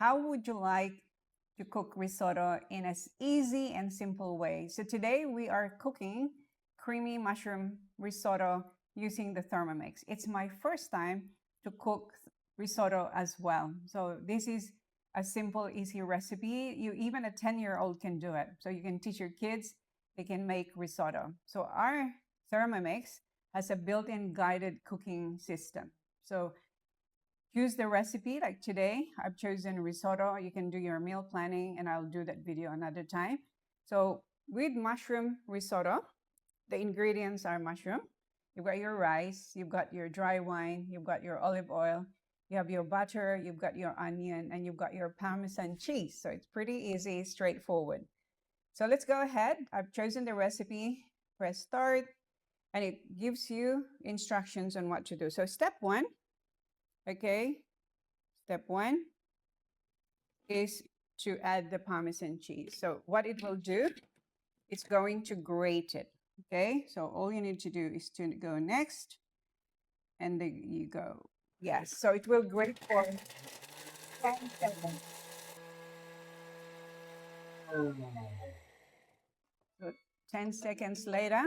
how would you like to cook risotto in an easy and simple way? So today we are cooking creamy mushroom risotto using the Thermomix. It's my first time to cook risotto as well. So this is a simple, easy recipe. Even a 10-year-old can do it. So you can teach your kids, they can make risotto. So our Thermomix has a built-in guided cooking system. So use the recipe. Like today, I've chosen risotto. You can do your meal planning, and I'll do that video another time. So with mushroom risotto, the ingredients are mushroom. You've got your rice, you've got your dry wine, you've got your olive oil, you have your butter, you've got your onion, and you've got your Parmesan cheese. So it's pretty easy, straightforward. So let's go ahead. I've chosen the recipe, press start, and it gives you instructions on what to do. So step one, okay, step one is to add the Parmesan cheese. So what it will do, it's going to grate it. Okay, so all you need to do is to go next, and then you go. Yes, so it will grate for 10 seconds. So 10 seconds later,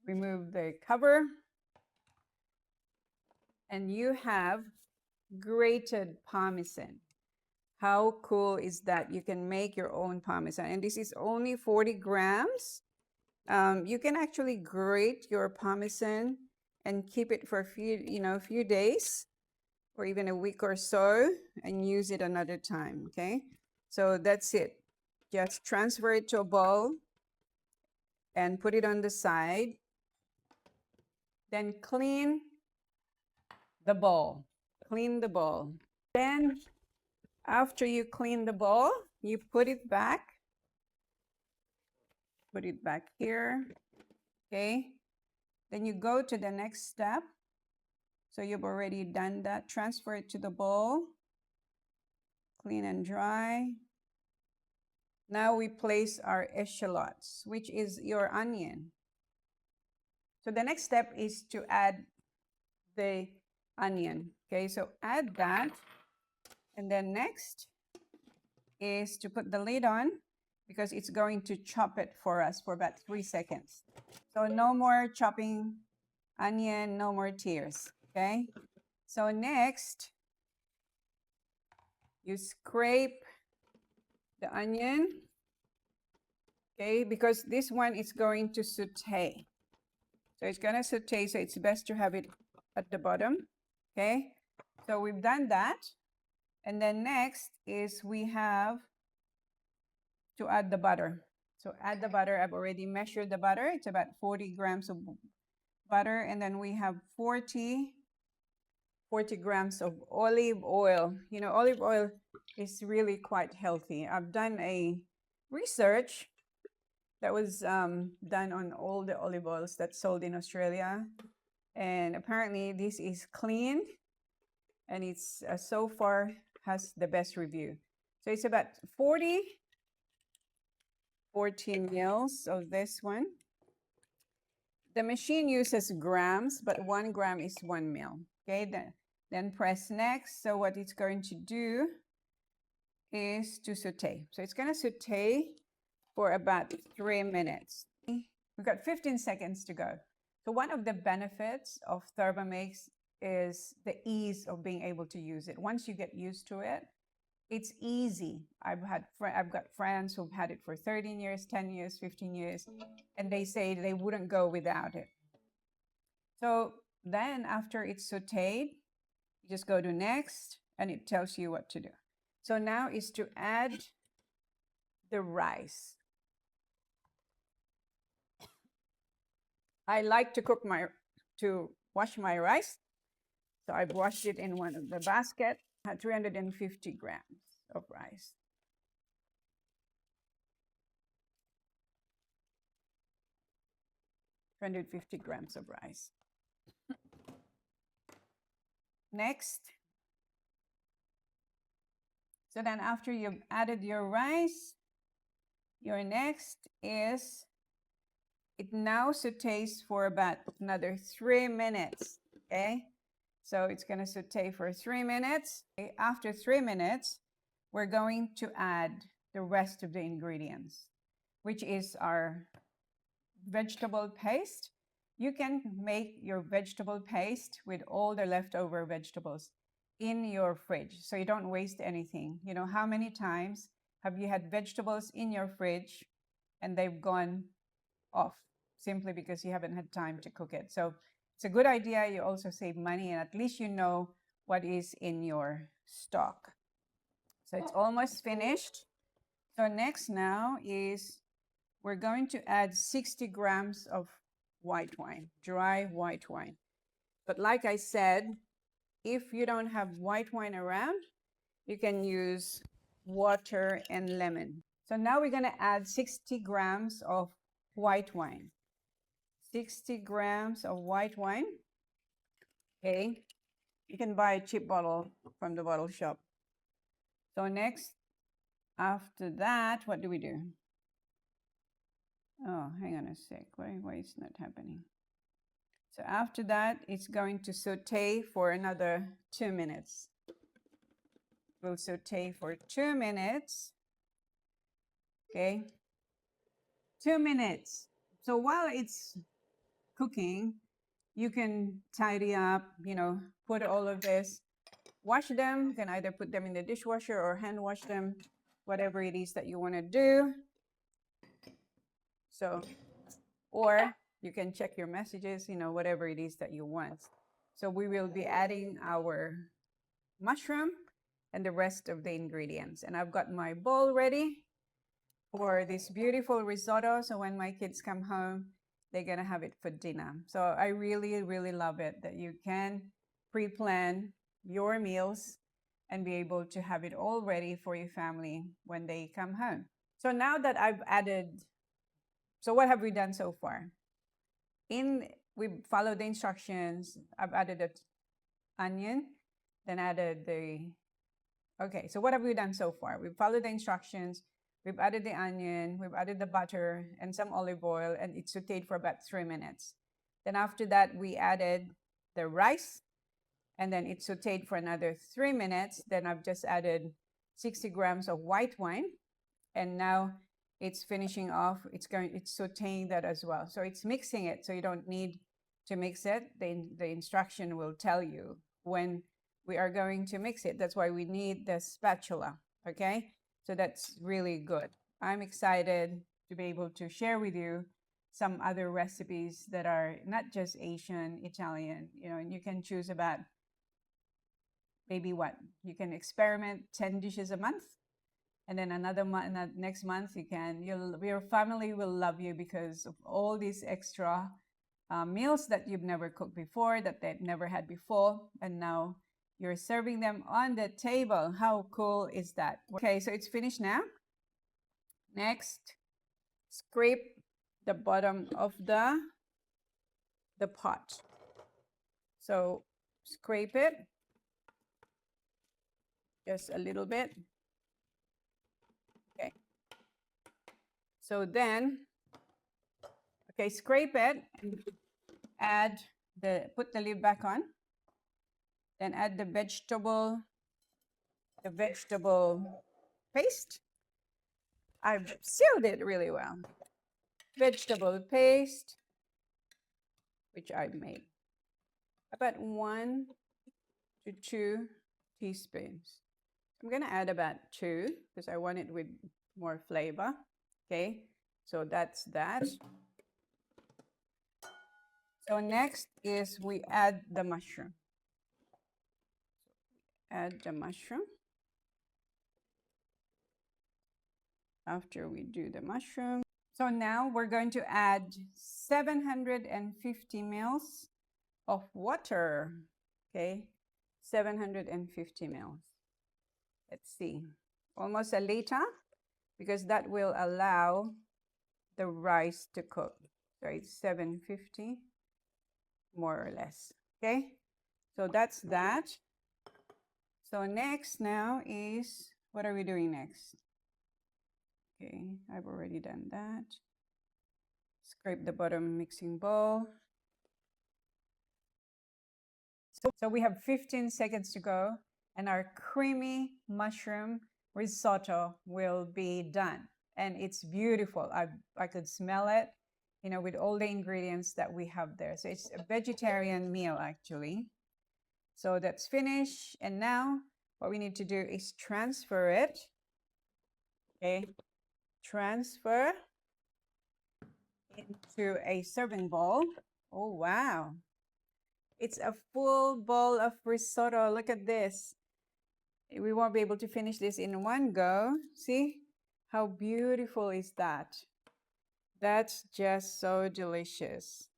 remove the cover, and you have grated Parmesan. How cool is that? You can make your own Parmesan, and this is only 40 grams. You can actually grate your Parmesan and keep it for a few days or even a week or so and use it another time, okay? So that's it. Just transfer it to a bowl and put it on the side. Then clean the bowl. Clean the bowl. Then after you clean the bowl, you put it back. Put it back here, okay? Then you go to the next step. So you've already done that. Transfer it to the bowl. Clean and dry. Now we place our eschalots, which is your onion. So the next step is to add the onion. Okay, so add that. And then next is to put the lid on because it's going to chop it for us for about 3 seconds. So no more chopping onion, no more tears. Okay, so next you scrape the onion. Okay, because this one is going to saute. So it's going to saute, so it's best to have it at the bottom. Okay, so we've done that. And then next is we have to add the butter. So add the butter. I've already measured the butter. It's about 40 grams of butter. And then we have 40 grams of olive oil. You know, olive oil is really quite healthy. I've done a research that was done on all the olive oils that's sold in Australia. And apparently this is clean, and it's so far has the best review. So it's about 14 mils of this one. The machine uses grams, but 1 gram is 1 mil. Okay, then press next. So what it's going to do is to saute. So it's going to saute for about 3 minutes. We've got 15 seconds to go. So one of the benefits of Thermomix is the ease of being able to use it. Once you get used to it, it's easy. I've got friends who've had it for 13 years, 10 years, 15 years, and they say they wouldn't go without it. So then after it's sauteed, you just go to next, and it tells you what to do. So now is to add the rice. I like to wash my rice. So I've washed it in one of the basket. 350 grams of rice. $250 grams of rice. Next. So then after you've added your rice, your next is, it now sautés for about another 3 minutes, okay? So it's going to saute for 3 minutes. After 3 minutes, we're going to add the rest of the ingredients, which is our vegetable paste. You can make your vegetable paste with all the leftover vegetables in your fridge, so you don't waste anything. You know, how many times have you had vegetables in your fridge and they've gone off simply because you haven't had time to cook it? So it's a good idea. You also save money, and at least you know what is in your stock. So it's almost finished. So next now is we're going to add 60 grams of white wine, dry white wine. But like I said, if you don't have white wine around, you can use water and lemon. So now we're going to add 60 grams of white wine. 60 grams of white wine. Okay. You can buy a cheap bottle from the bottle shop. So next, after that, what do we do? Oh, hang on a sec. Why is it not happening? So after that, it's going to saute for another 2 minutes. We'll saute for 2 minutes. Okay. 2 minutes. So while it's cooking, you can tidy up, you know, put all of this, wash them. You can either put them in the dishwasher or hand wash them, whatever it is that you want to do. So, or you can check your messages, you know, whatever it is that you want. So we will be adding our mushroom and the rest of the ingredients. And I've got my bowl ready for this beautiful risotto. So when my kids come home, they're going to have it for dinner. So I really, really love it that you can pre-plan your meals and be able to have it all ready for your family when they come home. So now that I've added, so what have we done so far? We followed the instructions. I've added the onion, then added okay, so what have we done so far? We've followed the instructions. We've added the onion, we've added the butter and some olive oil, and it's sauteed for about 3 minutes. Then after that, we added the rice, and then it's sauteed for another 3 minutes. Then I've just added 60 grams of white wine, and now it's finishing off. It's sauteing that as well. So it's mixing it, so you don't need to mix it. The instruction will tell you when we are going to mix it. That's why we need the spatula, okay? So that's really good. I'm excited to be able to share with you some other recipes that are not just Asian, Italian, you know, and you can choose about maybe what? You can experiment 10 dishes a month. And then another month, next month, your family will love you because of all these extra meals that you've never cooked before, that they've never had before. And now you're serving them on the table. How cool is that? Okay, so it's finished now. Next, scrape the bottom of the pot. So scrape it just a little bit. Okay. So then, okay, scrape it and put the lid back on. Then add the vegetable paste. I've sealed it really well. Vegetable paste, which I've made about 1 to 2 teaspoons. I'm gonna add about 2 because I want it with more flavor. Okay, so that's that. So next is we add the mushroom. Add the mushroom. After we do the mushroom. So now we're going to add 750 mils of water. Okay, 750 mils. Let's see, almost a liter, because that will allow the rice to cook. So it's 750, more or less. Okay, so that's that. So next now is, what are we doing next? Okay, I've already done that. Scrape the bottom mixing bowl. So we have 15 seconds to go and our creamy mushroom risotto will be done. And it's beautiful. I could smell it, you know, with all the ingredients that we have there. So it's a vegetarian meal actually. So that's finished. And now what we need to do is transfer it. Okay, transfer into a serving bowl. Oh, wow. It's a full bowl of risotto. Look at this. We won't be able to finish this in one go. See how beautiful is that? That's just so delicious.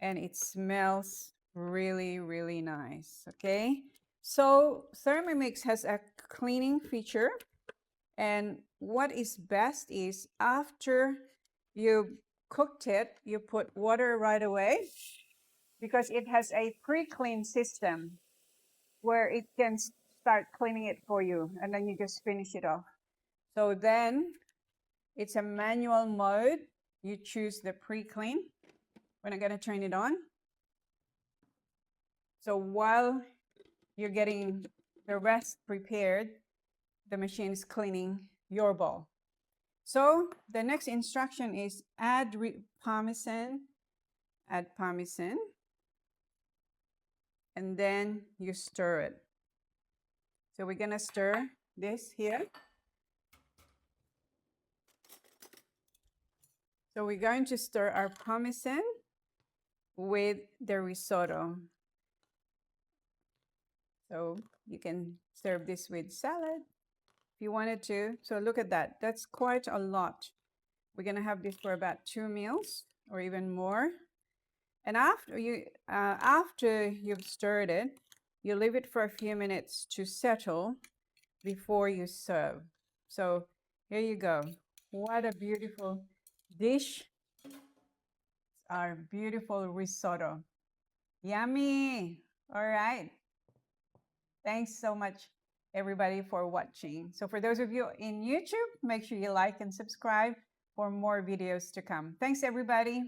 And it smells really, really nice. Okay. So Thermomix has a cleaning feature. And what is best is after you cooked it, you put water right away because it has a pre-clean system where it can start cleaning it for you and then you just finish it off. So then it's a manual mode. You choose the pre-clean. We're not going to turn it on. So while you're getting the rest prepared, the machine is cleaning your bowl. So the next instruction is add parmesan, and then you stir it. So we're gonna stir this here. So we're going to stir our parmesan with the risotto. So you can serve this with salad if you wanted to. So look at that. That's quite a lot. We're gonna have this for about 2 meals or even more. And after you've stirred it, you leave it for a few minutes to settle before you serve. So here you go. What a beautiful dish. Our beautiful risotto. Yummy. All right. Thanks so much, everybody, for watching. So for those of you in YouTube, make sure you like and subscribe for more videos to come. Thanks, everybody.